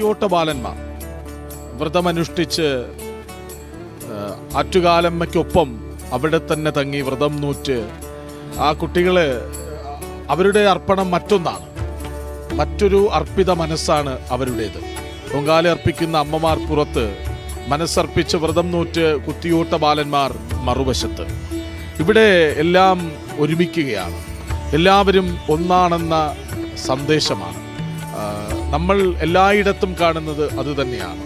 കുത്തിയോട്ട ബാലന്മാർ വ്രതമനുഷ്ഠിച്ച് ആറ്റുകാലമ്മയ്ക്കൊപ്പം അവിടെ തന്നെ തങ്ങി വ്രതം നൂറ്റ് ആ കുട്ടികള് അവരുടെ അർപ്പണം മറ്റൊന്നാണ്, മറ്റൊരു അർപ്പിത മനസ്സാണ് അവരുടേത്. പൊങ്കാല അർപ്പിക്കുന്ന അമ്മമാർ പുറത്ത്, മനസ്സർപ്പിച്ച് വ്രതം നൂറ്റ് കുത്തിയോട്ട ബാലന്മാർ മറുവശത്ത്. ഇവിടെ എല്ലാം ഒരുമിക്കുകയാണ്, എല്ലാവരും ഒന്നാണെന്ന സന്ദേശമാണ്. നമ്മൾ എല്ലായിടത്തും കാണുന്നത് അതുതന്നെയാണ്.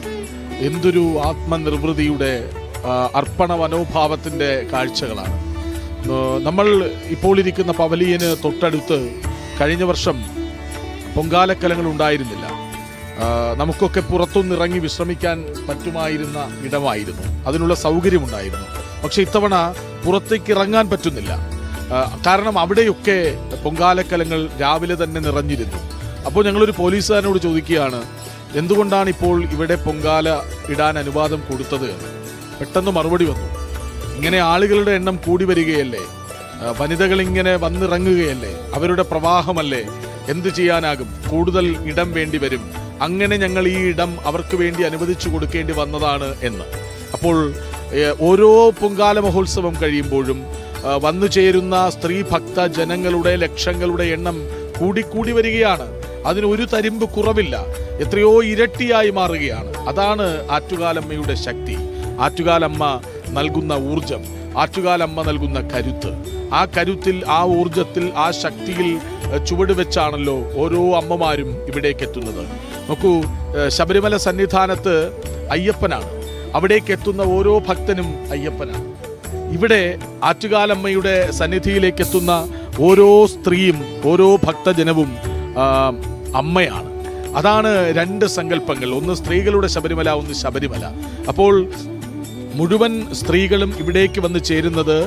എന്തൊരു ആത്മനിർവൃതിയുടെ അർപ്പണ മനോഭാവത്തിൻ്റെ കാഴ്ചകളാണ്. നമ്മൾ ഇപ്പോൾ ഇരിക്കുന്ന പവലിയന് തൊട്ടടുത്ത് കഴിഞ്ഞ വർഷം പൊങ്കാലക്കലങ്ങൾ ഉണ്ടായിരുന്നില്ല. നമുക്കൊക്കെ പുറത്തുനിന്നിറങ്ങി വിശ്രമിക്കാൻ പറ്റുമായിരുന്ന ഇടമായിരുന്നു, അതിനുള്ള സൗകര്യമുണ്ടായിരുന്നു. പക്ഷെ ഇത്തവണ പുറത്തേക്ക് ഇറങ്ങാൻ പറ്റുന്നില്ല. കാരണം അവിടെയൊക്കെ പൊങ്കാലക്കലങ്ങൾ രാവിലെ തന്നെ നിറഞ്ഞിരുന്നു. അപ്പോൾ ഞങ്ങളൊരു പോലീസുകാരനോട് ചോദിക്കുകയാണ്, എന്തുകൊണ്ടാണ് ഇപ്പോൾ ഇവിടെ പൊങ്കാല ഇടാൻ അനുവാദം കൊടുത്തത് എന്ന്. പെട്ടെന്ന് മറുപടി വന്നു, ഇങ്ങനെ ആളുകളുടെ എണ്ണം കൂടി വരികയല്ലേ, വനിതകൾ ഇങ്ങനെ വന്നിറങ്ങുകയല്ലേ, അവരുടെ പ്രവാഹമല്ലേ, എന്ത് ചെയ്യാനാകും, കൂടുതൽ ഇടം വേണ്ടി വരും, അങ്ങനെ ഞങ്ങൾ ഈ ഇടം അവർക്ക് വേണ്ടി അനുവദിച്ചു കൊടുക്കേണ്ടി വന്നതാണ് എന്ന്. അപ്പോൾ ഓരോ പൊങ്കാല മഹോത്സവം കഴിയുമ്പോഴും വന്നു ചേരുന്ന സ്ത്രീ ഭക്ത ജനങ്ങളുടെ ലക്ഷങ്ങളുടെ എണ്ണം കൂടിക്കൂടി വരികയാണ്. അതിനൊരു തരിമ്പ് കുറവില്ല, എത്രയോ ഇരട്ടിയായി മാറുകയാണ്. അതാണ് ആറ്റുകാലമ്മയുടെ ശക്തി, ആറ്റുകാലമ്മ നൽകുന്ന ഊർജം, ആറ്റുകാലമ്മ നൽകുന്ന കരുത്ത്. ആ കരുത്തിൽ, ആ ഊർജത്തിൽ, ആ ശക്തിയിൽ ചുവട് വെച്ചാണല്ലോ ഓരോ അമ്മമാരും ഇവിടേക്ക് എത്തുന്നത്. നോക്കൂ, ശബരിമല സന്നിധാനത്ത് അയ്യപ്പനാണ്, അവിടേക്ക് എത്തുന്ന ഓരോ ഭക്തനും അയ്യപ്പനാണ്. ഇവിടെ ആറ്റുകാലമ്മയുടെ സന്നിധിയിലേക്ക് എത്തുന്ന ഓരോ സ്ത്രീയും ഓരോ ഭക്തജനവും അമ്മയാണ്. അതാണ് രണ്ട് സങ്കല്പങ്ങൾ, ഒന്ന് സ്ത്രീകളുടെ ശബരിമല, ഒന്ന് ശബരിമല. അപ്പോൾ മുഴുവൻ സ്ത്രീകളും ഇവിടേക്ക് വന്ന് ചേരുന്നത്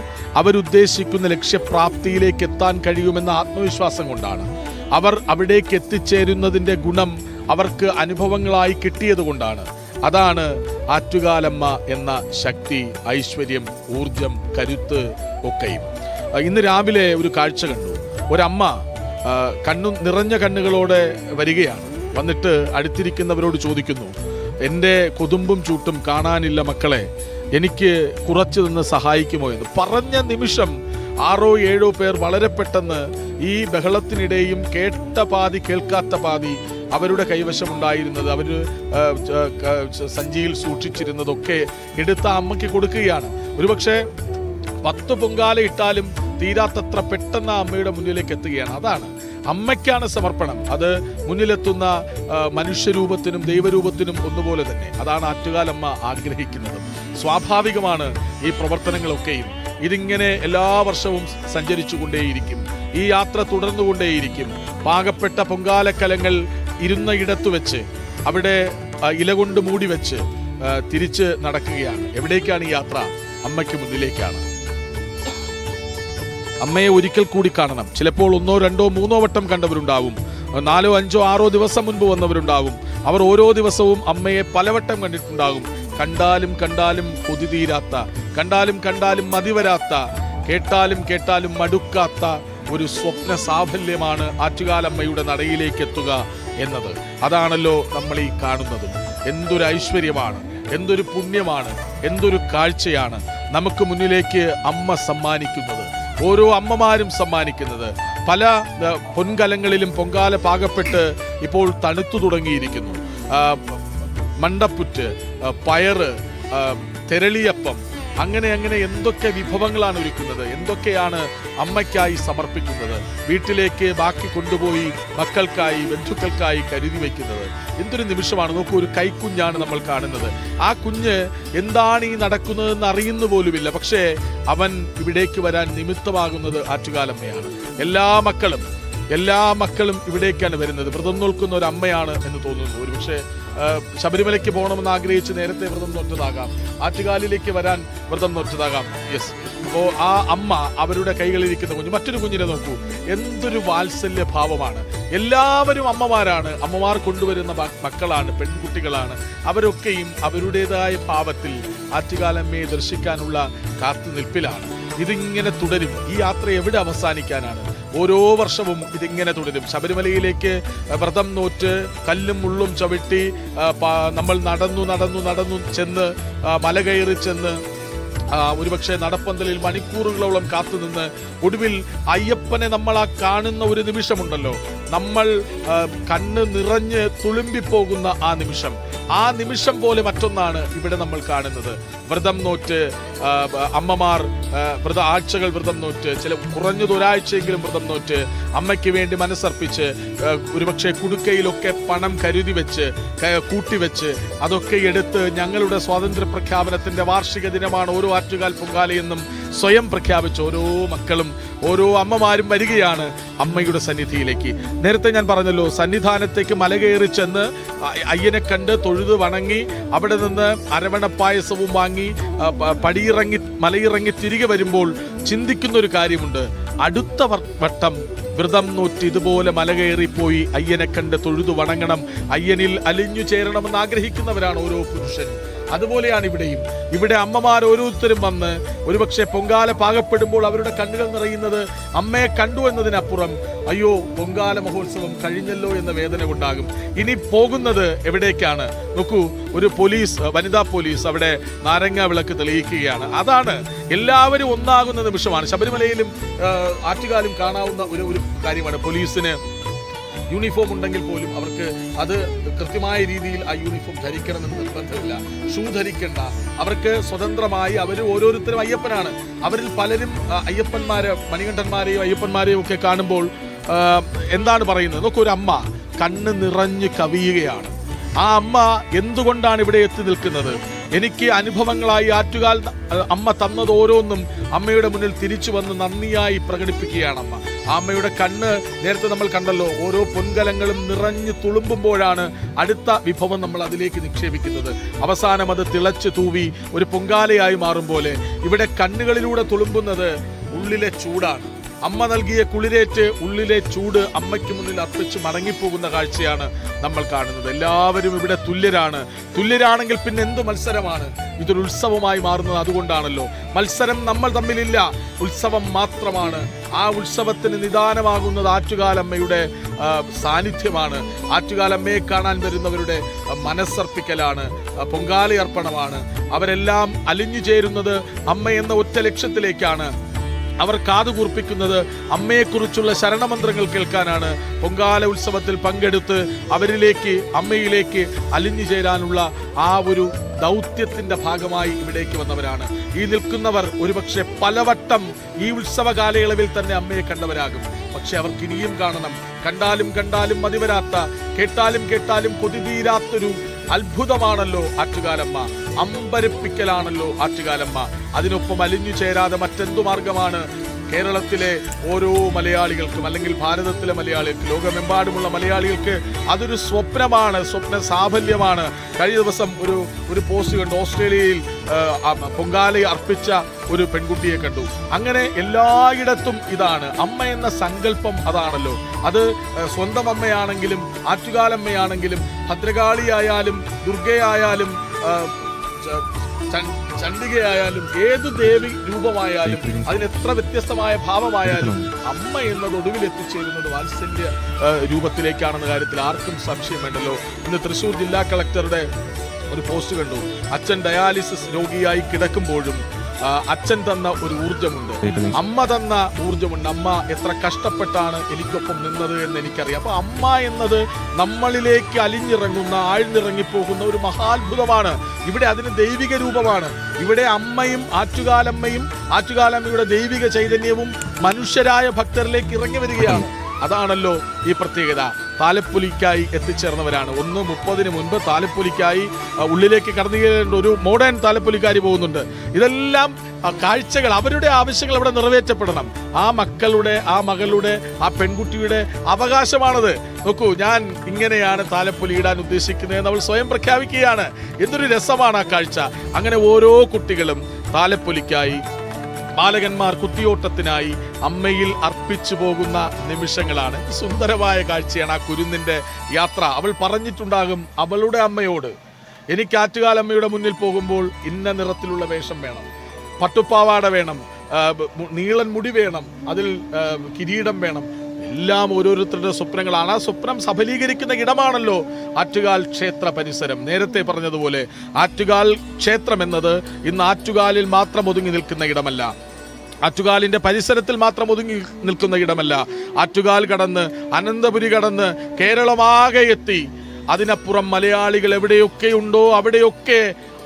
അവരുദ്ദേശിക്കുന്ന ലക്ഷ്യപ്രാപ്തിയിലേക്ക് എത്താൻ കഴിയുമെന്ന ആത്മവിശ്വാസം കൊണ്ടാണ്. അവർ അവിടേക്ക് എത്തിച്ചേരുന്നതിൻ്റെ ഗുണം അവർക്ക് അനുഭവങ്ങളായി കിട്ടിയത് കൊണ്ടാണ്. അതാണ് ആറ്റുകാലമ്മ എന്ന ശക്തി, ഐശ്വര്യം, ഊർജം, കരുത്ത് ഒക്കെയും. ഇന്ന് രാവിലെ ഒരു കാഴ്ച കണ്ടു. ഒരമ്മ നിറഞ്ഞ കണ്ണുകളോടെ വരികയാണ്. വന്നിട്ട് അടുത്തിരിക്കുന്നവരോട് ചോദിക്കുന്നു, എൻ്റെ കൊതുമ്പും ചൂട്ടും കാണാനില്ല മക്കളെ, എനിക്ക് കുറച്ചു നിന്ന് സഹായിക്കുമോ എന്ന്. പറഞ്ഞ നിമിഷം 6-7 പേർ വളരെ പെട്ടെന്ന് ഈ ബഹളത്തിനിടെയും കേട്ട പാതി കേൾക്കാത്ത പാതി അവരുടെ കൈവശമുണ്ടായിരുന്നത്, അവർ സഞ്ചിയിൽ സൂക്ഷിച്ചിരുന്നതൊക്കെ എടുത്ത് അമ്മയ്ക്ക് കൊടുക്കുകയാണ്. ഒരുപക്ഷെ 10 പൊങ്കാല ഇട്ടാലും തീരാത്തത്ര പെട്ടെന്ന് അമ്മയുടെ മുന്നിലേക്ക് എത്തുകയാണ്. അതാണ് അമ്മയ്ക്കാണ് സമർപ്പണം. അത് മുന്നിലെത്തുന്ന മനുഷ്യരൂപത്തിനും ദൈവരൂപത്തിനും ഒന്നുപോലെ തന്നെ. അതാണ് ആറ്റുകാലമ്മ ആഗ്രഹിക്കുന്നത്. സ്വാഭാവികമാണ് ഈ പ്രവർത്തനങ്ങളൊക്കെയും. ഇതിങ്ങനെ എല്ലാ വർഷവും സഞ്ചരിച്ചു കൊണ്ടേയിരിക്കും, ഈ യാത്ര തുടർന്നുകൊണ്ടേയിരിക്കും. പാകപ്പെട്ട പൊങ്കാലക്കലങ്ങൾ ഇരുന്ന ഇടത്തു വെച്ച്, അവിടെ ഇല കൊണ്ട് മൂടി വെച്ച് തിരിച്ച് നടക്കുകയാണ്. എവിടേക്കാണ് ഈ യാത്ര? അമ്മയ്ക്ക് മുന്നിലേക്കാണ്. അമ്മയെ ഒരിക്കൽ കൂടി കാണണം. ചിലപ്പോൾ 1, 2, 3 വട്ടം കണ്ടവരുണ്ടാവും, 4, 5, 6 ദിവസം മുൻപ് വന്നവരുണ്ടാവും. അവർ ഓരോ ദിവസവും അമ്മയെ പലവട്ടം കണ്ടിട്ടുണ്ടാകും. കണ്ടാലും കണ്ടാലും കൊതി തീരാത്ത, കണ്ടാലും കണ്ടാലും മതിവരാത്ത, കേട്ടാലും കേട്ടാലും മടുക്കാത്ത ഒരു സ്വപ്ന സാഫല്യമാണ് ആറ്റുകാലമ്മയുടെ നടയിലേക്ക് എത്തുക എന്നത്. അതാണല്ലോ നമ്മൾ ഈ കാണുന്നത്. എന്തൊരു ഐശ്വര്യമാണ്, എന്തൊരു പുണ്യമാണ്, എന്തൊരു കാഴ്ചയാണ് നമുക്ക് മുന്നിലേക്ക് അമ്മ സമ്മാനിക്കുന്നത്, ഓരോ അമ്മമാരും സമ്മാനിക്കുന്നത്. പല പൊൻകലങ്ങളിലും പൊങ്കാല പാകപ്പെട്ട് ഇപ്പോൾ തണുത്തു തുടങ്ങിയിരിക്കുന്നു. മണ്ടപ്പുറ്റ്, പയറ്, തെരളിയപ്പം, അങ്ങനെ എന്തൊക്കെ വിഭവങ്ങളാണ് ഒരുക്കുന്നത്, എന്തൊക്കെയാണ് അമ്മയ്ക്കായി സമർപ്പിക്കുന്നത്, വീട്ടിലേക്ക് ബാക്കി കൊണ്ടുപോയി മക്കൾക്കായി ബന്ധുക്കൾക്കായി കരുതി വയ്ക്കുന്നത്. എന്തൊരു നിമിഷമാണ്. നോക്കൂ, ഒരു കൈക്കുഞ്ഞാണ് നമ്മൾ കാണുന്നത്. ആ കുഞ്ഞ് എന്താണ് ഈ നടക്കുന്നതെന്ന് അറിയുന്ന പോലുമില്ല. പക്ഷേ അവൻ ഇവിടേക്ക് വരാൻ നിമിത്തമാകുന്നത് ആറ്റുകാലമ്മയാണ്. എല്ലാ മക്കളും ഇവിടേക്കാണ് വരുന്നത്. വ്രതം നോൽക്കുന്ന ഒരു അമ്മയാണ് എന്ന് തോന്നുന്നു. ഒരുപക്ഷെ ശബരിമലയ്ക്ക് പോകണമെന്ന് ആഗ്രഹിച്ച് നേരത്തെ വ്രതം നോറ്റതാകാം, ആറ്റുകാലിലേക്ക് വരാൻ വ്രതം നോറ്റതാകാം. യെസ്. അപ്പോൾ ആ അമ്മ അവരുടെ കൈകളിലിരിക്കുന്ന കുഞ്ഞ്, മറ്റൊരു കുഞ്ഞിനെ നോക്കൂ, എന്തൊരു വാത്സല്യ ഭാവമാണ്. എല്ലാവരും അമ്മമാരാണ്, അമ്മമാർ കൊണ്ടുവരുന്ന മക്കളാണ്, പെൺകുട്ടികളാണ്. അവരൊക്കെയും അവരുടേതായ ഭാവത്തിൽ ആറ്റുകാലമ്മയെ ദർശിക്കാനുള്ള കാത്തുനിൽപ്പിലാണ്. ഇതിങ്ങനെ തുടരും. ഈ യാത്ര എവിടെ അവസാനിക്കാനാണ്? ഓരോ വർഷവും ഇതിങ്ങനെ തുടരും. ശബരിമലയിലേക്ക് വ്രതം നോറ്റ് കല്ലും മുള്ളും ചവിട്ടി നമ്മൾ നടന്നു ചെന്ന് മല കയറി ചെന്ന് ഒരുപക്ഷെ നടപ്പന്തലിൽ മണിക്കൂറുകളോളം കാത്തുനിന്ന് ഒടുവിൽ അയ്യപ്പനെ നമ്മൾ ആ കാണുന്ന ഒരു നിമിഷമുണ്ടല്ലോ, നമ്മൾ കണ്ണ് നിറഞ്ഞ് തുളുമ്പിപ്പോകുന്ന ആ നിമിഷം പോലെ മറ്റൊന്നാണ് ഇവിടെ നമ്മൾ കാണുന്നത്. വ്രതം നോറ്റ് അമ്മമാർ ആഴ്ചകൾ വ്രതം നോറ്റ്, ചില കുറഞ്ഞത് ഒരാഴ്ചയെങ്കിലും വ്രതം നോറ്റ് അമ്മയ്ക്ക് വേണ്ടി മനസ്സർപ്പിച്ച് ഒരുപക്ഷെ കുടുക്കയിലൊക്കെ പണം കരുതി വെച്ച് കൂട്ടിവെച്ച് അതൊക്കെ എടുത്ത് ഞങ്ങളുടെ സ്വാതന്ത്ര്യ പ്രഖ്യാപനത്തിന്റെ വാർഷിക ദിനമാണ് ഓരോ ആറ്റുകാൽ പൊങ്കാലയെന്നും സ്വയം പ്രഖ്യാപിച്ച ഓരോ മക്കളും ഓരോ അമ്മമാരും വരികയാണ് അമ്മയുടെ സന്നിധിയിലേക്ക്. നേരത്തെ ഞാൻ പറഞ്ഞല്ലോ, സന്നിധാനത്തേക്ക് മലകയറി ചെന്ന് അയ്യനെ കണ്ട് തൊഴുത് വണങ്ങി അവിടെ നിന്ന് അരവണ പായസവും വാങ്ങി മലയിറങ്ങി തിരികെ വരുമ്പോൾ ചിന്തിക്കുന്ന ഒരു കാര്യമുണ്ട്. അടുത്ത വട്ടം വ്രതം നോറ്റ് ഇതുപോലെ മല കയറിപ്പോയി അയ്യനെ കണ്ട് തൊഴുതു വണങ്ങണം, അയ്യനിൽ അലിഞ്ഞു ചേരണമെന്ന് ആഗ്രഹിക്കുന്നവരാണ് ഓരോ പുരുഷനും. അതുപോലെയാണ് ഇവിടെയും. ഇവിടെ അമ്മമാർ ഓരോരുത്തരും വന്ന് ഒരുപക്ഷെ പൊങ്കാല പാകപ്പെടുമ്പോൾ അവരുടെ കണ്ണുകൾ നിറയുന്നത് അമ്മയെ കണ്ടു എന്നതിനപ്പുറം അയ്യോ പൊങ്കാല മഹോത്സവം കഴിഞ്ഞല്ലോ എന്ന വേദന ഉണ്ടാകും. ഇനി പോകുന്നത് എവിടേക്കാണ്? നോക്കൂ, ഒരു വനിതാ പോലീസ് അവിടെ നാരങ്ങ വിളക്ക് തെളിയിക്കുകയാണ്. അതാണ് എല്ലാവരും ഒന്നാകുന്ന നിമിഷമാണ്. ശബരിമലയിലും ആറ്റുകാലും കാണാവുന്ന ഒരു കാര്യമാണ്. പോലീസിന് യൂണിഫോം ഉണ്ടെങ്കിൽ പോലും അവർക്ക് അത് കൃത്യമായ രീതിയിൽ ആ യൂണിഫോം ധരിക്കണമെന്ന് നിർബന്ധമില്ല. ഷൂ ധരിക്കേണ്ട, അവർക്ക് സ്വതന്ത്രമായി അവർ ഓരോരുത്തരും അയ്യപ്പനാണ്. അവരിൽ പലരും മണികണ്ഠന്മാരെയോ അയ്യപ്പന്മാരെയോ ഒക്കെ കാണുമ്പോൾ എന്താണ് പറയുന്നത്? നോക്കൂ, ഒരു അമ്മ കണ്ണ് നിറഞ്ഞ് കവിയുകയാണ്. ആ അമ്മ എന്തുകൊണ്ടാണ് ഇവിടെ എത്തി നിൽക്കുന്നത്? എനിക്ക് അനുഭവങ്ങളായി ആറ്റുകാൽ അമ്മ തന്നത് ഓരോന്നും അമ്മയുടെ മുന്നിൽ തിരിച്ചു വന്ന് നന്ദിയായി പ്രകടിപ്പിക്കുകയാണ് അമ്മ. ആ അമ്മയുടെ കണ്ണ് നേരത്തെ നമ്മൾ കണ്ടല്ലോ, ഓരോ പൊൻകലങ്ങളും നിറഞ്ഞു തുളുമ്പുമ്പോഴാണ് അടുത്ത വിഭവം നമ്മൾ അതിലേക്ക് നിക്ഷേപിക്കുന്നത്. അവസാനം അത് തിളച്ച് തൂവി ഒരു പൊങ്കാലയായി മാറും പോലെ ഇവിടെ കണ്ണുകളിലൂടെ തുളുമ്പുന്നത് ഉള്ളിലെ ചൂടാണ്. അമ്മ നൽകിയ കുളിരേറ്റ് ഉള്ളിലെ ചൂട് അമ്മയ്ക്ക് മുന്നിൽ അർപ്പിച്ച് മടങ്ങിപ്പോകുന്ന കാഴ്ചയാണ് നമ്മൾ കാണുന്നത്. എല്ലാവരും ഇവിടെ തുല്യരാണെങ്കിൽ പിന്നെ എന്ത് മത്സരമാണ്? ഇതൊരു ഉത്സവമായി മാറുന്നത് അതുകൊണ്ടാണല്ലോ. മത്സരം നമ്മൾ തമ്മിലില്ല, ഉത്സവം മാത്രമാണ്. ആ ഉത്സവത്തിന് നിദാനമാകുന്നത് ആറ്റുകാലമ്മയുടെ സാന്നിധ്യമാണ്. ആറ്റുകാലമ്മയെ കാണാൻ വരുന്നവരുടെ മനസ്സർപ്പിക്കലാണ്, പൊങ്കാലയർപ്പണമാണ്. അവരെല്ലാം അലിഞ്ഞു ചേരുന്നത് അമ്മ എന്ന ഒറ്റ ലക്ഷ്യത്തിലേക്കാണ്. അവർ കാതുകൂർപ്പിക്കുന്നത് അമ്മയെക്കുറിച്ചുള്ള ശരണമന്ത്രങ്ങൾ കേൾക്കാനാണ്. പൊങ്കാല ഉത്സവത്തിൽ പങ്കെടുത്ത് അമ്മയിലേക്ക് അലിഞ്ഞു ചേരാനുള്ള ആ ഒരു ദൗത്യത്തിന്റെ ഭാഗമായി ഇവിടേക്ക് വന്നവരാണ്. ഈ നിൽക്കുന്നവർ ഒരുപക്ഷെ പലവട്ടം ഈ ഉത്സവ കാലയളവിൽ തന്നെ അമ്മയെ കണ്ടവരാകും. പക്ഷെ അവർക്ക് ഇനിയും കാണണം. കണ്ടാലും മതിവരാത്ത, കേട്ടാലും കൊതിതീരാത്തൊരു അത്ഭുതമാണല്ലോ ആറ്റുകാലമ്മ. അമ്പരപ്പിക്കലാണല്ലോ ആറ്റുകാലമ്മ. അതിനൊപ്പം അലിഞ്ഞു ചേരാതെ മറ്റെന്തു മാർഗമാണ്? കേരളത്തിലെ ഓരോ മലയാളികൾക്കും, അല്ലെങ്കിൽ ഭാരതത്തിലെ മലയാളികൾക്ക്, ലോകമെമ്പാടുമുള്ള മലയാളികൾക്ക് അതൊരു സ്വപ്നമാണ്, സ്വപ്ന സാഫല്യമാണ്. കഴിഞ്ഞ ദിവസം ഒരു പോസ്റ്റ് കണ്ടു. ഓസ്ട്രേലിയയിൽ പൊങ്കാല അർപ്പിച്ച ഒരു പെൺകുട്ടിയെ കണ്ടു. അങ്ങനെ എല്ലായിടത്തും ഇതാണ് അമ്മ എന്ന സങ്കല്പം. അതാണല്ലോ അത്. സ്വന്തം അമ്മയാണെങ്കിലും ആറ്റുകാലമ്മയാണെങ്കിലും ഭദ്രകാളിയായാലും ദുർഗയായാലും ചണ്ഡികയായാലും ഏത് ദേവി രൂപമായാലും അതിനെത്ര വ്യത്യസ്തമായ ഭാവമായാലും അമ്മ എന്നത് ഒടുവിൽ എത്തിച്ചേരുന്നത് വാത്സല്യ രൂപത്തിലേക്കാണെന്ന കാര്യത്തിൽ ആർക്കും സംശയം വേണ്ടല്ലോ. ഇന്ന് തൃശ്ശൂർ ജില്ലാ കളക്ടറുടെ ഒരു പോസ്റ്റ് കണ്ടു. അച്ഛൻ ഡയാലിസിസ് രോഗിയായി കിടക്കുമ്പോഴും അച്ഛൻ തന്ന ഒരു ഊർജമുണ്ട്, അമ്മ തന്ന ഊർജമുണ്ട്. അമ്മ എത്ര കഷ്ടപ്പെട്ടാണ് എനിക്കൊപ്പം നിന്നത് എന്ന് എനിക്കറിയാം. അപ്പൊ അമ്മ എന്നത് നമ്മളിലേക്ക് അലിഞ്ഞിറങ്ങുന്ന, ആഴ്ന്നിറങ്ങിപ്പോകുന്ന ഒരു മഹാത്ഭുതമാണ്. ഇവിടെ അതിന് ദൈവിക രൂപമാണ്. ഇവിടെ അമ്മയും ആറ്റുകാലമ്മയുടെ ദൈവിക ചൈതന്യവും മനുഷ്യരായ ഭക്തരിലേക്ക് ഇറങ്ങി വരികയാണ്. അതാണല്ലോ ഈ പ്രത്യേകത. താലപ്പൊലിക്കായി എത്തിച്ചേർന്നവരാണ്. 1:30 മുൻപ് താലപ്പൊലിക്കായി ഉള്ളിലേക്ക് കടന്നു കയറേണ്ട ഒരു മോഡേൺ താലപ്പൊലിക്കാരി പോകുന്നുണ്ട്. ഇതെല്ലാം കാഴ്ചകൾ, അവരുടെ ആവശ്യങ്ങൾ അവിടെ നിറവേറ്റപ്പെടണം. ആ മകളുടെ ആ പെൺകുട്ടിയുടെ അവകാശമാണത്. നോക്കൂ, ഞാൻ ഇങ്ങനെയാണ് താലപ്പൊലി ഇടാൻ ഉദ്ദേശിക്കുന്നതെന്ന് അവൾ സ്വയം പ്രഖ്യാപിക്കുകയാണ്. എന്തൊരു രസമാണ് ആ കാഴ്ച. അങ്ങനെ ഓരോ കുട്ടികളും താലപ്പൊലിക്കായി, ബാലകന്മാർ കുത്തിയോട്ടത്തിനായി അമ്മയിൽ അർപ്പിച്ചു പോകുന്ന നിമിഷങ്ങളാണ്. സുന്ദരമായ കാഴ്ചയാണ് ആ കുരുന്നിന്റെ യാത്ര. അവൾ പറഞ്ഞിട്ടുണ്ടാകും അവളുടെ അമ്മയോട്, എനിക്ക് ആറ്റുകാലമ്മയുടെ മുന്നിൽ പോകുമ്പോൾ ഇന്ന നിറത്തിലുള്ള വേഷം വേണം, പട്ടുപ്പാവാട വേണം, നീളൻ മുടി വേണം, അതിൽ കിരീടം വേണം. എല്ലാം ഓരോരുത്തരുടെ സ്വപ്നങ്ങളാണ്. ആ സ്വപ്നം സഫലീകരിക്കുന്ന ഇടമാണല്ലോ ആറ്റുകാൽ ക്ഷേത്ര പരിസരം. നേരത്തെ പറഞ്ഞതുപോലെ ആറ്റുകാൽ ക്ഷേത്രം എന്നത് ഇന്ന് ആറ്റുകാലിൽ മാത്രം ഒതുങ്ങി നിൽക്കുന്ന ഇടമല്ല, ആറ്റുകാലിൻ്റെ പരിസരത്തിൽ മാത്രം ഒതുങ്ങി നിൽക്കുന്ന ഇടമല്ല. ആറ്റുകാൽ കടന്ന് അനന്തപുരി കടന്ന് കേരളമാകെ എത്തി അതിനപ്പുറം മലയാളികൾ എവിടെയൊക്കെയുണ്ടോ അവിടെയൊക്കെ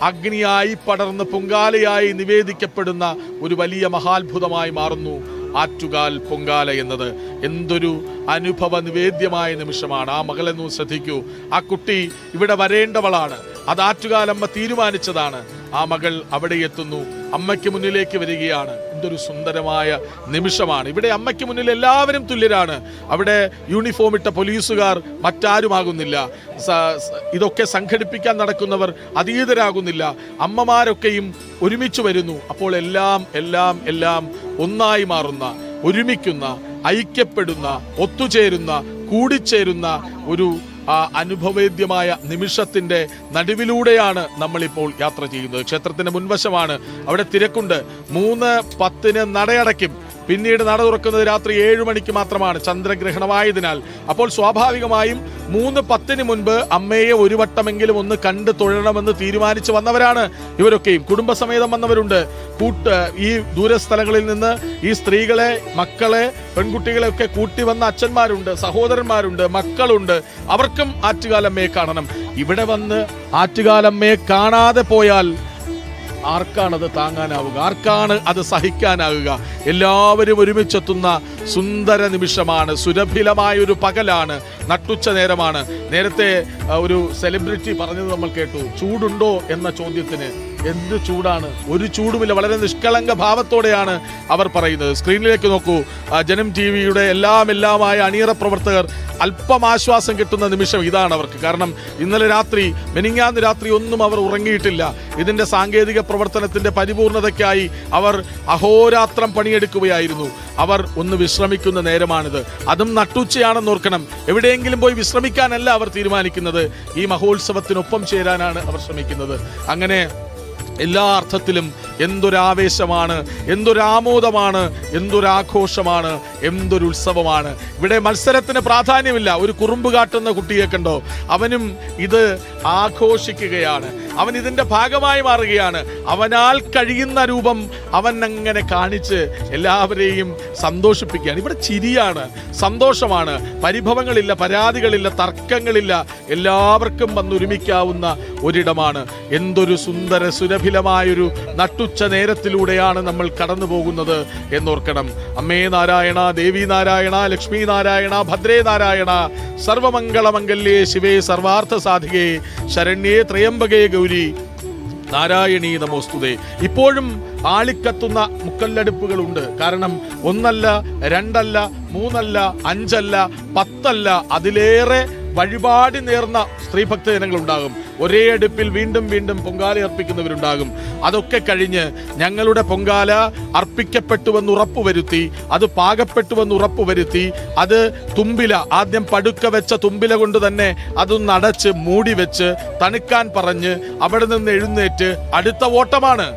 അഗ്നിയായി പടർന്ന് പൊങ്കാലയായി നിവേദിക്കപ്പെടുന്ന ഒരു വലിയ മഹാത്ഭുതമായി മാറുന്നു ആറ്റുകാൽ പൊങ്കാല എന്നത്. എന്തൊരു അനുഭവ നിവേദ്യമായ നിമിഷമാണ്. ആ മകളെന്നു ശ്രദ്ധിക്കൂ. ആ കുട്ടി ഇവിടെ വരേണ്ടവളാണ്, അത് ആറ്റുകാലമ്മ തീരുമാനിച്ചതാണ്. ആ മകൾ അവിടെ എത്തുന്നു, അമ്മയ്ക്ക് മുന്നിലേക്ക് വരികയാണ്. എന്തൊരു സുന്ദരമായ നിമിഷമാണ്. ഇവിടെ അമ്മയ്ക്ക് മുന്നിൽ എല്ലാവരും തുല്യരാണ്. അവിടെ യൂണിഫോം ഇട്ട പോലീസുകാർ മറ്റാരുമാകുന്നില്ല, ഇതൊക്കെ സംഘടിപ്പിക്കാൻ നടക്കുന്നവർ അതീതരാകുന്നില്ല. അമ്മമാരൊക്കെയും ഒരുമിച്ച് വരുന്നു. അപ്പോൾ എല്ലാം എല്ലാം എല്ലാം ഒന്നായി മാറുന്ന, ഒരുമിക്കുന്ന, ഐക്യപ്പെടുന്ന, ഒത്തുചേരുന്ന, കൂടിച്ചേരുന്ന ഒരു അനുഭവേദ്യമായ നിമിഷത്തിന്റെ നടുവിലൂടെയാണ് നമ്മളിപ്പോൾ യാത്ര ചെയ്യുന്നത്. ക്ഷേത്രത്തിന്റെ മുൻവശമാണ്, അവിടെ തിരക്കുണ്ട്. 3:10 നടയടയ്ക്കും. പിന്നീട് നട തുറക്കുന്നത് രാത്രി 7 മണിക്ക് മാത്രമാണ്, ചന്ദ്രഗ്രഹണമായതിനാൽ. അപ്പോൾ സ്വാഭാവികമായും 3:10 മുൻപ് അമ്മയെ ഒരു വട്ടമെങ്കിലും ഒന്ന് കണ്ട് തൊഴണമെന്ന് തീരുമാനിച്ച് വന്നവരാണ് ഇവരൊക്കെയും. കുടുംബസമേതം വന്നവരുണ്ട്. ഈ ദൂരസ്ഥലങ്ങളിൽ നിന്ന് ഈ സ്ത്രീകളെ, മക്കളെ, പെൺകുട്ടികളെ ഒക്കെ കൂട്ടി വന്ന അച്ഛന്മാരുണ്ട്, സഹോദരന്മാരുണ്ട്, മക്കളുണ്ട്. അവർക്കും ആറ്റുകാലമ്മയെ കാണണം. ഇവിടെ വന്ന് ആറ്റുകാലമ്മയെ കാണാതെ പോയാൽ ആർക്കാണത് താങ്ങാനാവുക? ആർക്കാണ് അത് സഹിക്കാനാവുക? എല്ലാവരും ഒരുമിച്ചെത്തുന്ന സുന്ദര നിമിഷമാണ്, സുരഭിലമായൊരു പകലാണ്, നട്ടുച്ച നേരമാണ്. നേരത്തെ ഒരു സെലിബ്രിറ്റി പറഞ്ഞത് നമ്മൾ കേട്ടു. ചൂടുണ്ടോ എന്ന ചോദ്യത്തിന് എന്ത് ചൂടാണ്? ഒരു ചൂടുമില്ല. വളരെ നിഷ്കളങ്ക ഭാവത്തോടെയാണ് അവർ പറയുന്നത്. സ്ക്രീനിലേക്ക് നോക്കൂ. ജനം TV-യുടെ എല്ലാമായ അണിയറ പ്രവർത്തകർ അല്പം ആശ്വാസം കിട്ടുന്ന നിമിഷം ഇതാണ് അവർക്ക്. കാരണം ഇന്നലെ രാത്രി, മെനിങ്ങാന്ന് രാത്രി ഒന്നും അവർ ഉറങ്ങിയിട്ടില്ല. ഇതിൻ്റെ സാങ്കേതിക പ്രവർത്തനത്തിൻ്റെ പരിപൂർണതയ്ക്കായി അവർ അഹോരാത്രം പണിയെടുക്കുകയായിരുന്നു. അവർ ഒന്ന് വിശ്രമിക്കുന്ന നേരമാണിത്. അതും നട്ടുച്ചയാണെന്ന് ഓർക്കണം. എവിടെയെങ്കിലും പോയി വിശ്രമിക്കാനല്ല അവർ തീരുമാനിക്കുന്നത്, ഈ മഹോത്സവത്തിനൊപ്പം ചേരാനാണ് അവർ ശ്രമിക്കുന്നത്. അങ്ങനെ എല്ലാ അർത്ഥത്തിലും എന്തൊരാവേശമാണ്, എന്തൊരാമോദമാണ്, എന്തൊരാഘോഷമാണ്, എന്തൊരു ഉത്സവമാണ്. ഇവിടെ മത്സരത്തിന് പ്രാധാന്യമില്ല. ഒരു കുറുമ്പ് കാട്ടുന്ന കുട്ടിയെ കണ്ടോ? അവനും ഇത് ആഘോഷിക്കുകയാണ്. അവൻ ഇതിൻ്റെ ഭാഗമായി മാറുകയാണ്. അവനാൽ കഴിയുന്ന രൂപം അവൻ അങ്ങനെ കാണിച്ച് എല്ലാവരെയും സന്തോഷിപ്പിക്കുകയാണ്. ഇവിടെ ചിരിയാണ്, സന്തോഷമാണ്, പരിഭവങ്ങളില്ല, പരാതികളില്ല, തർക്കങ്ങളില്ല. എല്ലാവർക്കും വന്നൊരുമിക്കാവുന്ന ഒരിടമാണ്. എന്തൊരു സുന്ദര സുരഭിലമായൊരു നട്ടുച്ച നേരത്തിലൂടെയാണ് നമ്മൾ കടന്നു പോകുന്നത് എന്നോർക്കണം. അമ്മേ നാരായണ, ദേവി നാരായണ, ലക്ഷ്മി നാരായണ, ഭദ്രേ നാരായണ, സർവമംഗളമംഗല്യേ ശിവേ സർവാർത്ഥ സാധികേ ശരണ്യേ ത്രയംബകേ ഗൗരി നാരായണീ നമോസ്തുതേ. ഇപ്പോഴും ആളിക്കത്തുന്ന മുക്കല്ലടുപ്പുകളുണ്ട്. കാരണം 1 അല്ല, 2 അല്ല, 3 അല്ല, 5 അല്ല, 10 അല്ല, അതിലേറെ വഴിപാടി നേർന്ന സ്ത്രീഭക്തജനങ്ങളുണ്ടാകും. ഒരേ അടുപ്പിൽ വീണ്ടും വീണ്ടും പൊങ്കാല അർപ്പിക്കുന്നവരുണ്ടാകും. അതൊക്കെ കഴിഞ്ഞ് ഞങ്ങളുടെ പൊങ്കാല അർപ്പിക്കപ്പെട്ടുവെന്ന് ഉറപ്പുവരുത്തി, അത് പാകപ്പെട്ടുവെന്ന് ഉറപ്പുവരുത്തി, അത് തുമ്പില, ആദ്യം പടുക്ക വെച്ച തുമ്പില കൊണ്ട് തന്നെ അതൊന്ന് അടച്ച് മൂടി വെച്ച് തണുക്കാൻ പറഞ്ഞ് അവിടെ നിന്ന് എഴുന്നേറ്റ് അടുത്ത ഓട്ടമാണ്.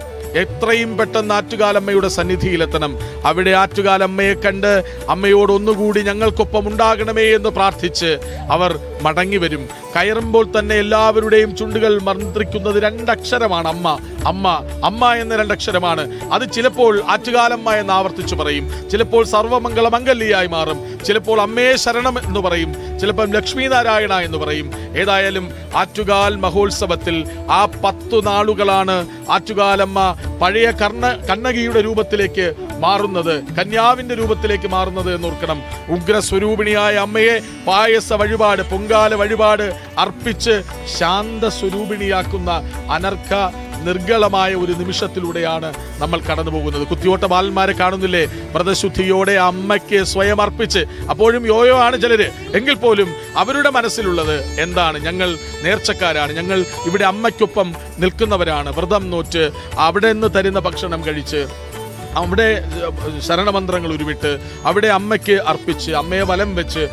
എത്രയും പെട്ടെന്ന് ആറ്റുകാലമ്മയുടെ സന്നിധിയിലെത്തണം. അവിടെ ആറ്റുകാലമ്മയെ കണ്ട് അമ്മയോട് ഒന്നുകൂടി ഞങ്ങൾക്കൊപ്പം ഉണ്ടാകണമേ എന്ന് പ്രാർത്ഥിച്ച് അവർ മടങ്ങി വരും. കയറുമ്പോൾ തന്നെ എല്ലാവരുടെയും ചുണ്ടുകൾ മന്ത്രിക്കുന്നത് 2 അക്ഷരമാണ്. അമ്മ, അമ്മ, അമ്മ എന്ന 2 അക്ഷരമാണ്. അത് ചിലപ്പോൾ ആറ്റുകാലമ്മ എന്ന് ആവർത്തിച്ചു പറയും, ചിലപ്പോൾ സർവമംഗളമംഗല്യായി മാറും, ചിലപ്പോൾ അമ്മേ ശരണം എന്ന് പറയും, ചിലപ്പം ലക്ഷ്മി നാരായണ എന്ന് പറയും. ഏതായാലും ആറ്റുകാൽ മഹോത്സവത്തിൽ ആ 10 നാളുകളാണ് ആറ്റുകാലമ്മ പഴയ കണ്ണകിയുടെ രൂപത്തിലേക്ക് മാറുന്നത്, കന്യാവിന്റെ രൂപത്തിലേക്ക് മാറുന്നത് എന്നോർക്കണം. ഉഗ്രസ്വരൂപിണിയായ അമ്മയെ പായസ വഴിപാട്, പൊങ്കാല വഴിപാട് അർപ്പിച്ച് ശാന്തസ്വരൂപിണിയാക്കുന്ന അനർഘ നിർഗളമായ ഒരു നിമിഷത്തിലൂടെയാണ് നമ്മൾ കടന്നു പോകുന്നത്. കുത്തിയോട്ട ബാലന്മാരെ കാണുന്നില്ലേ? വ്രതശുദ്ധിയോടെ അമ്മയ്ക്ക് സ്വയം അർപ്പിച്ച്, അപ്പോഴും യോയോ ആണ് ചിലര്, എങ്കിൽ പോലും അവരുടെ മനസ്സിലുള്ളത് എന്താണ്? ഞങ്ങൾ നേർച്ചക്കാരാണ്, ഞങ്ങൾ ഇവിടെ അമ്മയ്ക്കൊപ്പം നിൽക്കുന്നവരാണ്. വ്രതം നോറ്റ് അവിടെ നിന്ന് തരുന്ന ഭക്ഷണം കഴിച്ച്, അവിടെ ശരണമന്ത്രങ്ങൾ ഉരുവിട്ട്, അവിടെ അമ്മയ്ക്ക് അർപ്പിച്ച്, അമ്മയെ വലം വെച്ച്,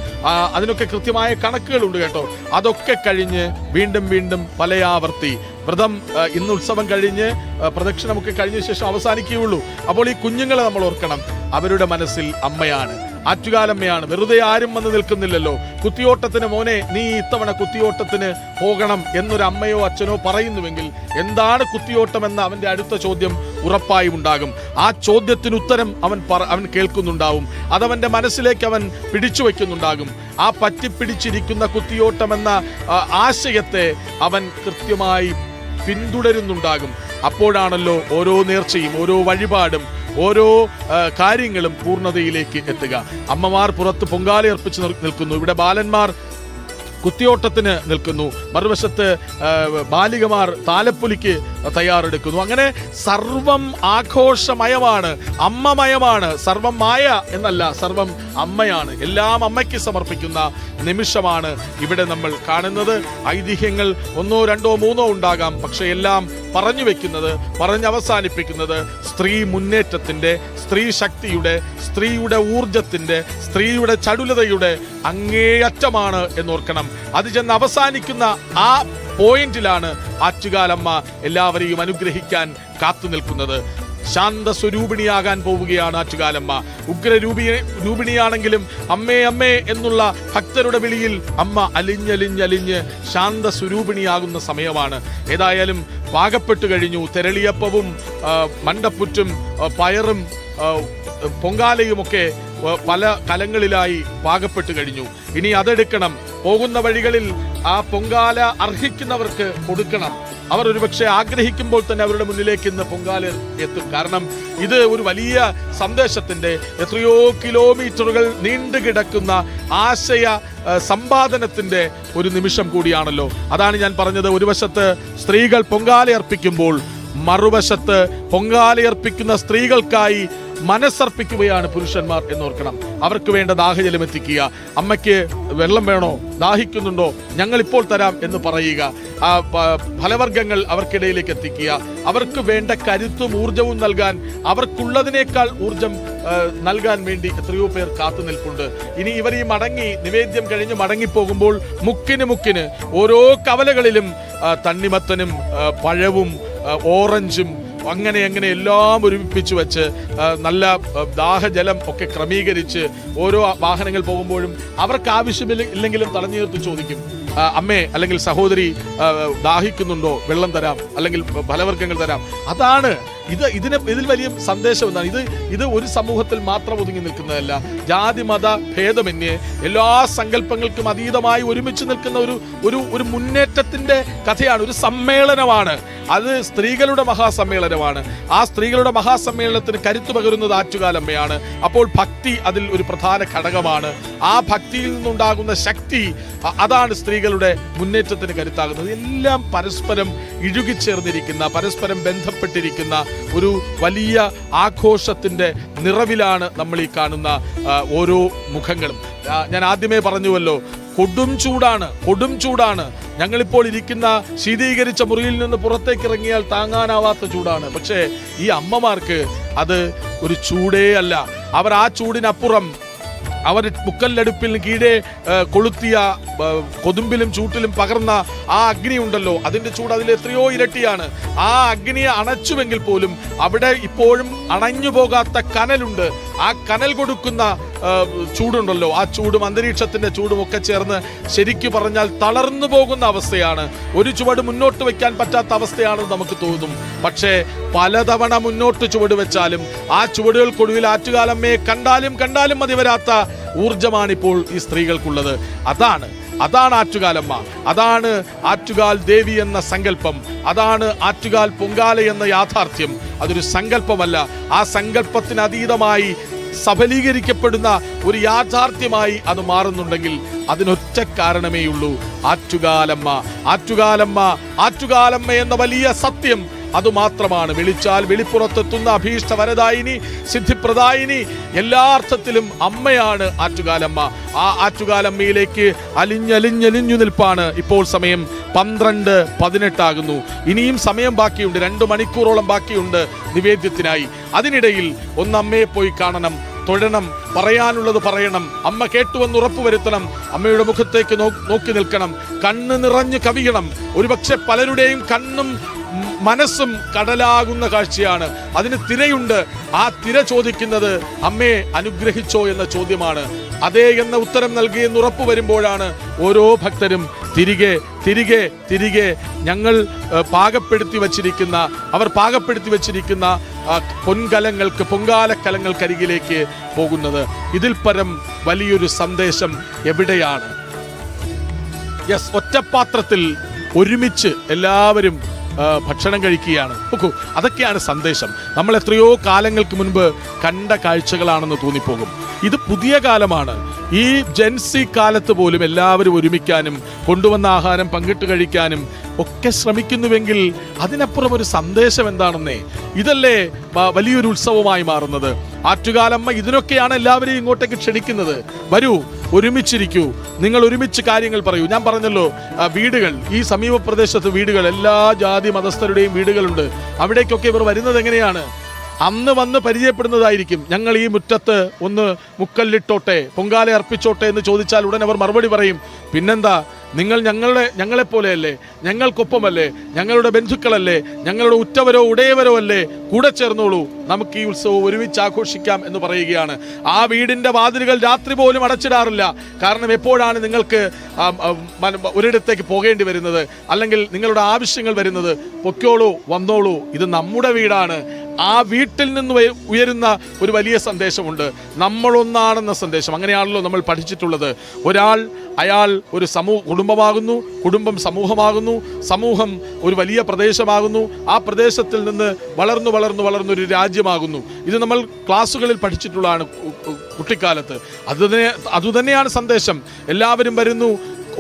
അതിനൊക്കെ കൃത്യമായ കണക്കുകളുണ്ട് കേട്ടോ. അതൊക്കെ കഴിഞ്ഞ് വീണ്ടും വീണ്ടും പലയാവർത്തി വ്രതം ഇന്ന് ഉത്സവം കഴിഞ്ഞ് പ്രദക്ഷിണമൊക്കെ കഴിഞ്ഞ ശേഷം അവസാനിക്കുകയുള്ളൂ. അപ്പോൾ ഈ കുഞ്ഞുങ്ങളെ നമ്മൾ ഓർക്കണം, അവരുടെ മനസ്സിൽ അമ്മയാണ്, ആറ്റുകാലമ്മയാണ്. വെറുതെ ആരും വന്ന് നിൽക്കുന്നില്ലല്ലോ. കുത്തിയോട്ടത്തിന് മോനെ നീ ഇത്തവണ കുത്തിയോട്ടത്തിന് പോകണം എന്നൊരു അമ്മയോ അച്ഛനോ പറയുന്നുവെങ്കിൽ എന്താണ് കുത്തിയോട്ടം എന്ന അവൻ്റെ അടുത്ത ചോദ്യം ഉറപ്പായും ഉണ്ടാകും. ആ ചോദ്യത്തിന് ഉത്തരം അവൻ കേൾക്കുന്നുണ്ടാവും. അതവൻ്റെ മനസ്സിലേക്ക് അവൻ പിടിച്ചു വയ്ക്കുന്നുണ്ടാകും. ആ പറ്റിപ്പിടിച്ചിരിക്കുന്ന കുത്തിയോട്ടം എന്ന ആശയത്തെ അവൻ കൃത്യമായി പിന്തുടരുന്നുണ്ടാകും. അപ്പോഴാണല്ലോ ഓരോ നേർച്ചയും ഓരോ വഴിപാടും ഓരോ കാര്യങ്ങളും പൂർണ്ണതയിലേക്ക് എത്തുക. അമ്മമാർ പുറത്ത് പൊങ്കാലയർപ്പിച്ച് നിൽക്കുന്നു, ഇവിടെ ബാലന്മാർ കുത്തിയോട്ടത്തിന് നിൽക്കുന്നു, മറുവശത്ത് ബാലികമാർ താലപ്പൊലിക്ക് തയ്യാറെടുക്കുന്നു. അങ്ങനെ സർവം ആഘോഷമയമാണ്, അമ്മമയമാണ്. സർവം മായ എന്നല്ല, സർവം അമ്മയാണ്. എല്ലാം അമ്മയ്ക്ക് സമർപ്പിക്കുന്ന നിമിഷമാണ് ഇവിടെ നമ്മൾ കാണുന്നത്. ഐതിഹ്യങ്ങൾ 1, 2, 3 ഉണ്ടാകാം, പക്ഷെ എല്ലാം പറഞ്ഞു വെക്കുന്നത്, പറഞ്ഞവസാനിപ്പിക്കുന്നത് സ്ത്രീ മുന്നേറ്റത്തിൻ്റെ, സ്ത്രീ ശക്തിയുടെ, സ്ത്രീയുടെ ഊർജത്തിൻ്റെ, സ്ത്രീയുടെ ചടുലതയുടെ അങ്ങേയറ്റമാണ് എന്നോർക്കണം. അത് ചെന്ന് അവസാനിക്കുന്ന ആ പോയിന്റിലാണ് ആറ്റുകാലമ്മ എല്ലാവരെയും അനുഗ്രഹിക്കാൻ കാത്തു നിൽക്കുന്നത്. ശാന്തസ്വരൂപിണിയാകാൻ പോവുകയാണ് ആറ്റുകാലമ്മ. ഉഗ്രരൂപിണിയാണെങ്കിലും അമ്മേ അമ്മേ എന്നുള്ള ഭക്തരുടെ വിളിയിൽ അമ്മ അലിഞ്ഞലിഞ്ഞലിഞ്ഞ് ശാന്തസ്വരൂപിണിയാകുന്ന സമയമാണ്. ഏതായാലും പാകപ്പെട്ടു കഴിഞ്ഞു. തെരളിയപ്പവും മണ്ടപ്പുറ്റും പയറും പൊങ്കാലയുമൊക്കെ പല കലങ്ങളിലായി പാകപ്പെട്ടു കഴിഞ്ഞു. ഇനി അതെടുക്കണം. പോകുന്ന വഴികളിൽ ആ പൊങ്കാല അർഹിക്കുന്നവർക്ക് കൊടുക്കണം. അവർ ഒരുപക്ഷെ ആഗ്രഹിക്കുമ്പോൾ തന്നെ അവരുടെ മുന്നിലേക്ക് ഇന്ന് പൊങ്കാല എത്തും. കാരണം ഇത് ഒരു വലിയ സന്ദേശത്തിന്റെ, എത്രയോ കിലോമീറ്ററുകൾ നീണ്ടുകിടക്കുന്ന ആശയ സമ്പാദനത്തിന്റെ ഒരു നിമിഷം കൂടിയാണല്ലോ. അതാണ് ഞാൻ പറഞ്ഞത്, ഒരു വശത്ത് സ്ത്രീകൾ പൊങ്കാല അർപ്പിക്കുമ്പോൾ മറുവശത്ത് പൊങ്കാലയർപ്പിക്കുന്ന സ്ത്രീകൾക്കായി മനസ്സർപ്പിക്കുകയാണ് പുരുഷന്മാർ എന്നോർക്കണം. അവർക്ക് വേണ്ട ദാഹജലം എത്തിക്കുക. അമ്മയ്ക്ക് വെള്ളം വേണോ, ദാഹിക്കുന്നുണ്ടോ, ഞങ്ങൾ ഇപ്പോൾ തരാം എന്ന് പറയുക. ആ ഫലവർഗ്ഗങ്ങൾ അവർക്കിടയിലേക്ക് എത്തിക്കുക. അവർക്ക് വേണ്ട കരുത്തും ഊർജവും നൽകാൻ, അവർക്കുള്ളതിനേക്കാൾ ഊർജം നൽകാൻ വേണ്ടി എത്രയോ പേർ കാത്തു നിൽപ്പുണ്ട്. ഇനി ഇവർ ഈ നിവേദ്യം കഴിഞ്ഞ് മടങ്ങിപ്പോകുമ്പോൾ മുക്കിന് ഓരോ കവലകളിലും തണ്ണിമത്തനും പഴവും ഓറഞ്ചും അങ്ങനെ എല്ലാം ഒരുമിപ്പിച്ചു വെച്ച് നല്ല ദാഹജലം ഒക്കെ ക്രമീകരിച്ച് ഓരോ വാഹനങ്ങൾ പോകുമ്പോഴും അവർക്ക് ആവശ്യമില്ലെങ്കിലും തടഞ്ഞു നിർത്തി ചോദിക്കും, അമ്മേ അല്ലെങ്കിൽ സഹോദരി ദാഹിക്കുന്നുണ്ടോ, വെള്ളം തരാം, അല്ലെങ്കിൽ ഫലവർഗ്ഗങ്ങൾ തരാം. അതാണ് ഇതിൽ വലിയ സന്ദേശം എന്താണ്? ഇത് ഒരു സമൂഹത്തിൽ മാത്രം ഒതുങ്ങി നിൽക്കുന്നതല്ല. ജാതി മത ഭേദമന്യേ എല്ലാ സങ്കല്പങ്ങൾക്കും അതീതമായി ഒരുമിച്ച് നിൽക്കുന്ന ഒരു മുന്നേറ്റത്തിന്റെ കഥയാണ്, ഒരു സമ്മേളനമാണ്. അത് സ്ത്രീകളുടെ മഹാസമ്മേളനമാണ്. ആ സ്ത്രീകളുടെ മഹാസമ്മേളനത്തിന് കരുത്തു പകരുന്നത് ആറ്റുകാലമ്മയാണ്. അപ്പോൾ ഭക്തി അതിൽ ഒരു പ്രധാന ഘടകമാണ്. ആ ഭക്തിയിൽ നിന്നുണ്ടാകുന്ന ശക്തി, അതാണ് സ്ത്രീകളുടെ മുന്നേറ്റത്തിന് കരുത്താകുന്നത്. എല്ലാം പരസ്പരം ഇഴുകിച്ചേർന്നിരിക്കുന്ന, പരസ്പരം ബന്ധപ്പെട്ടിരിക്കുന്ന ഒരു വലിയ ആഘോഷത്തിന്റെ നിറവിലാണ് നമ്മൾ ഈ കാണുന്ന ഓരോ മുഖങ്ങളും. ഞാൻ ആദ്യമേ പറഞ്ഞുവല്ലോ, കൊടും ചൂടാണ്. ഞങ്ങളിപ്പോൾ ഇരിക്കുന്ന ശീതീകരിച്ച മുറിയിൽ നിന്ന് പുറത്തേക്ക് ഇറങ്ങിയാൽ താങ്ങാനാവാത്ത ചൂടാണ്. പക്ഷേ ഈ അമ്മമാർക്ക് അത് ഒരു ചൂടേ അല്ല. അവർ ആ ചൂടിനപ്പുറം അവർ മുക്കല്ലടുപ്പിൽ കീഴെ കൊളുത്തിയ കൊതുമ്പിലും ചൂട്ടിലും പകർന്ന ആ അഗ്നി ഉണ്ടല്ലോ, അതിൻ്റെ ചൂട് അതിൽ എത്രയോ ഇരട്ടിയാണ്. ആ അഗ്നിയെ അണച്ചുവെങ്കിൽ പോലും അവിടെ ഇപ്പോഴും അണഞ്ഞു പോകാത്ത കനലുണ്ട്. ആ കനൽ കൊടുക്കുന്ന ചൂടുണ്ടല്ലോ, ആ ചൂടും അന്തരീക്ഷത്തിന്റെ ചൂടും ഒക്കെ ചേർന്ന് ശരിക്കു പറഞ്ഞാൽ തളർന്നു പോകുന്ന അവസ്ഥയാണ്. ഒരു ചുവട് മുന്നോട്ട് വെക്കാൻ പറ്റാത്ത അവസ്ഥയാണെന്ന് നമുക്ക് തോന്നും. പക്ഷേ പലതവണ മുന്നോട്ട് ചുവട് വെച്ചാലും ആ ചുവടുകൾക്കൊടുവിൽ ആറ്റുകാലമ്മയെ കണ്ടാലും മതി വരാത്ത ഊർജമാണിപ്പോൾ ഈ സ്ത്രീകൾക്കുള്ളത്. അതാണ് ആറ്റുകാലമ്മ, അതാണ് ആറ്റുകാൽ ദേവി എന്ന സങ്കല്പം, അതാണ് ആറ്റുകാൽ പൊങ്കാല എന്ന യാഥാർത്ഥ്യം. അതൊരു സങ്കല്പമല്ല, ആ സങ്കല്പത്തിന് അതീതമായി സഫലീകരിക്കപ്പെടുന്ന ഒരു യാഥാർത്ഥ്യമായി അത് മാറുന്നുണ്ടെങ്കിൽ അതിനൊറ്റ കാരണമേയുള്ളൂ, ആറ്റുകാലമ്മ എന്ന വലിയ സത്യം അതുമാത്രമാണ്. വിളിച്ചാൽ വെളിപ്പുറത്തെത്തുന്ന അഭീഷ്ട വരദായിനി, സിദ്ധിപ്രദായിനി, എല്ലാ അർത്ഥത്തിലും അമ്മയാണ് ആറ്റുകാലമ്മ. ആ ആറ്റുകാലമ്മയിലേക്ക് അലിഞ്ഞലിഞ്ഞു നിൽപ്പാണ്. ഇപ്പോൾ സമയം 12:18 ഇനിയും സമയം ബാക്കിയുണ്ട്, 2 മണിക്കൂറോളം ബാക്കിയുണ്ട് നിവേദ്യത്തിനായി. അതിനിടയിൽ ഒന്ന് അമ്മയെ പോയി കാണണം, തൊഴണം, പറയാനുള്ളത് പറയണം, അമ്മ കേട്ടുവെന്ന് ഉറപ്പുവരുത്തണം, അമ്മയുടെ മുഖത്തേക്ക് നോക്കി നിൽക്കണം, കണ്ണ് നിറഞ്ഞു കവിയണം. ഒരുപക്ഷെ പലരുടെയും കണ്ണും മനസ്സും കടലാകുന്ന കാഴ്ചയാണ്. അതിന് തിരയുണ്ട്. ആ തിര ചോദിക്കുന്നത് അമ്മയെ അനുഗ്രഹിച്ചോ എന്ന ചോദ്യമാണ്. അതേ എന്ന ഉത്തരം നൽകിയെന്ന് ഉറപ്പു വരുമ്പോഴാണ് ഓരോ ഭക്തരും തിരികെ തിരികെ തിരികെ ഞങ്ങൾ പാകപ്പെടുത്തി വച്ചിരിക്കുന്ന പൊൻകലങ്ങൾക്ക്, പൊങ്കാലക്കലങ്ങൾക്കരികിലേക്ക് പോകുന്നത്. ഇതിൽ പരം വലിയൊരു സന്ദേശം എവിടെയാണ്? ഒറ്റപ്പാത്രത്തിൽ ഒരുമിച്ച് എല്ലാവരും ഭക്ഷണം കഴിക്കുകയാണ്. നോക്കൂ, അതൊക്കെയാണ് സന്ദേശം. നമ്മൾ എത്രയോ കാലങ്ങൾക്ക് മുൻപ് കണ്ട കാഴ്ചകളാണെന്ന് തോന്നിപ്പോകും. ഇത് പുതിയ കാലമാണ്. ഈ ജെൻസി കാലത്ത് പോലും എല്ലാവരും ഒരുമിക്കാനും കൊണ്ടുവന്ന ആഹാരം പങ്കിട്ട് കഴിക്കാനും ഒക്കെ ശ്രമിക്കുന്നുവെങ്കിൽ അതിനപ്പുറം ഒരു സന്ദേശം എന്താണെന്നേ. ഇതല്ലേ വലിയൊരു ഉത്സവമായി മാറുന്നത്. ആറ്റുകാലമ്മ ഇതിനൊക്കെയാണ് എല്ലാവരെയും ഇങ്ങോട്ടേക്ക് ക്ഷണിക്കുന്നത്. വരൂ, ഒരുമിച്ചിരിക്കൂ, നിങ്ങൾ ഒരുമിച്ച് കാര്യങ്ങൾ പറയൂ. ഞാൻ പറഞ്ഞല്ലോ, വീടുകൾ, ഈ സമീപ പ്രദേശത്ത് വീടുകൾ, എല്ലാ ജാതി മതസ്ഥരുടെയും വീടുകളുണ്ട്. അവിടേക്കൊക്കെ ഇവർ വരുന്നത് എങ്ങനെയാണ്? അന്ന് വന്ന് പരിചയപ്പെടുന്നതായിരിക്കും. ഞങ്ങൾ ഈ മുറ്റത്ത് ഒന്ന് മുക്കല്ലിട്ടോട്ടെ, പൊങ്കാല അർപ്പിച്ചോട്ടെ എന്ന് ചോദിച്ചാൽ ഉടൻ അവർ മറുപടി പറയും, പിന്നെന്താ, നിങ്ങൾ ഞങ്ങളെപ്പോലെയല്ലേ, ഞങ്ങൾക്കൊപ്പമല്ലേ, ഞങ്ങളുടെ ബന്ധുക്കളല്ലേ, ഞങ്ങളുടെ ഉറ്റവരോ ഉടയവരോ അല്ലേ, കൂടെ ചേർന്നോളൂ, നമുക്ക് ഈ ഉത്സവം ഒരുമിച്ച് ആഘോഷിക്കാം എന്ന് പറയുകയാണ്. ആ വീടിൻ്റെ വാതിലുകൾ രാത്രി പോലും അടച്ചിടാറില്ല. കാരണം എപ്പോഴാണ് നിങ്ങൾക്ക് ഒരിടത്തേക്ക് പോകേണ്ടി വരുന്നത്, അല്ലെങ്കിൽ നിങ്ങളുടെ ആവശ്യങ്ങൾ വരുന്നത്, പൊക്കോളൂ, വന്നോളൂ, ഇത് നമ്മുടെ വീടാണ്. ആ വീട്ടിൽ നിന്ന് ഉയരുന്ന ഒരു വലിയ സന്ദേശമുണ്ട്, നമ്മളൊന്നാണെന്ന സന്ദേശം. അങ്ങനെയാണല്ലോ നമ്മൾ പഠിച്ചിട്ടുള്ളത്. അയാൾ ഒരു കുടുംബമാകുന്നു, കുടുംബം സമൂഹമാകുന്നു, സമൂഹം ഒരു വലിയ പ്രദേശമാകുന്നു, ആ പ്രദേശത്തിൽ നിന്ന് വളർന്നൊരു രാജ്യമാകുന്നു. ഇത് നമ്മൾ ക്ലാസ്സുകളിൽ പഠിച്ചിട്ടുള്ളതാണ് കുട്ടിക്കാലത്ത്. അതുതന്നെയാണ് സന്ദേശം. എല്ലാവരും വരുന്നു,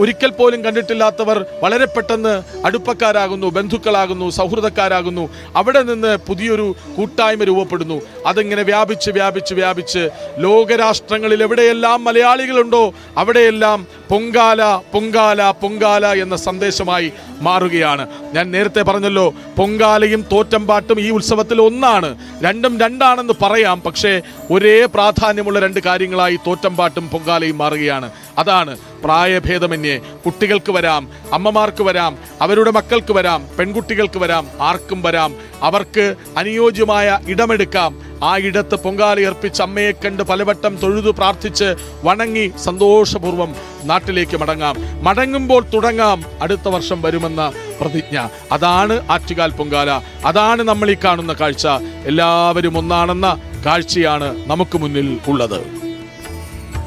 ഒരിക്കൽ പോലും കണ്ടിട്ടില്ലാത്തവർ വളരെ പെട്ടെന്ന് അടുപ്പക്കാരാകുന്നു, ബന്ധുക്കളാകുന്നു, സൗഹൃദക്കാരാകുന്നു. അവിടെ നിന്ന് പുതിയൊരു കൂട്ടായ്മ രൂപപ്പെടുന്നു. അതിങ്ങനെ വ്യാപിച്ച് ലോകരാഷ്ട്രങ്ങളിൽ എവിടെയെല്ലാം മലയാളികളുണ്ടോ അവിടെയെല്ലാം പൊങ്കാല പൊങ്കാല പൊങ്കാല എന്ന സന്ദേശമായി മാറുകയാണ്. ഞാൻ നേരത്തെ പറഞ്ഞല്ലോ, പൊങ്കാലയും തോറ്റമ്പാട്ടും ഈ ഉത്സവത്തിൽ ഒന്നാണ്. രണ്ടും രണ്ടാണെന്ന് പറയാം, പക്ഷേ ഒരേ പ്രാധാന്യമുള്ള രണ്ട് കാര്യങ്ങളായി തോറ്റമ്പാട്ടും പൊങ്കാലയും മാറുകയാണ്. അതാണ് പ്രായഭേദമന്യേ. കുട്ടികൾക്ക് വരാം, അമ്മമാർക്ക് വരാം, അവരുടെ മക്കൾക്ക് വരാം, പെൺകുട്ടികൾക്ക് വരാം, ആർക്കും വരാം. അവർക്ക് അനുയോജ്യമായ ഇടമെടുക്കാം. ആ ഇടത്ത് പൊങ്കാലയർപ്പിച്ച് അമ്മയെ കണ്ട് പലവട്ടം തൊഴുതു പ്രാർത്ഥിച്ച് വണങ്ങി സന്തോഷപൂർവ്വം നാട്ടിലേക്ക് മടങ്ങുമ്പോൾ തുടങ്ങാം അടുത്ത വർഷം വരുമെന്ന പ്രതിജ്ഞ. അതാണ് ആറ്റുകാൽ പൊങ്കാല. അതാണ് നമ്മൾ ഈ കാണുന്ന കാഴ്ച. എല്ലാവരും ഒന്നാണെന്ന കാഴ്ചയാണ് നമുക്ക് മുന്നിൽ ഉള്ളത്.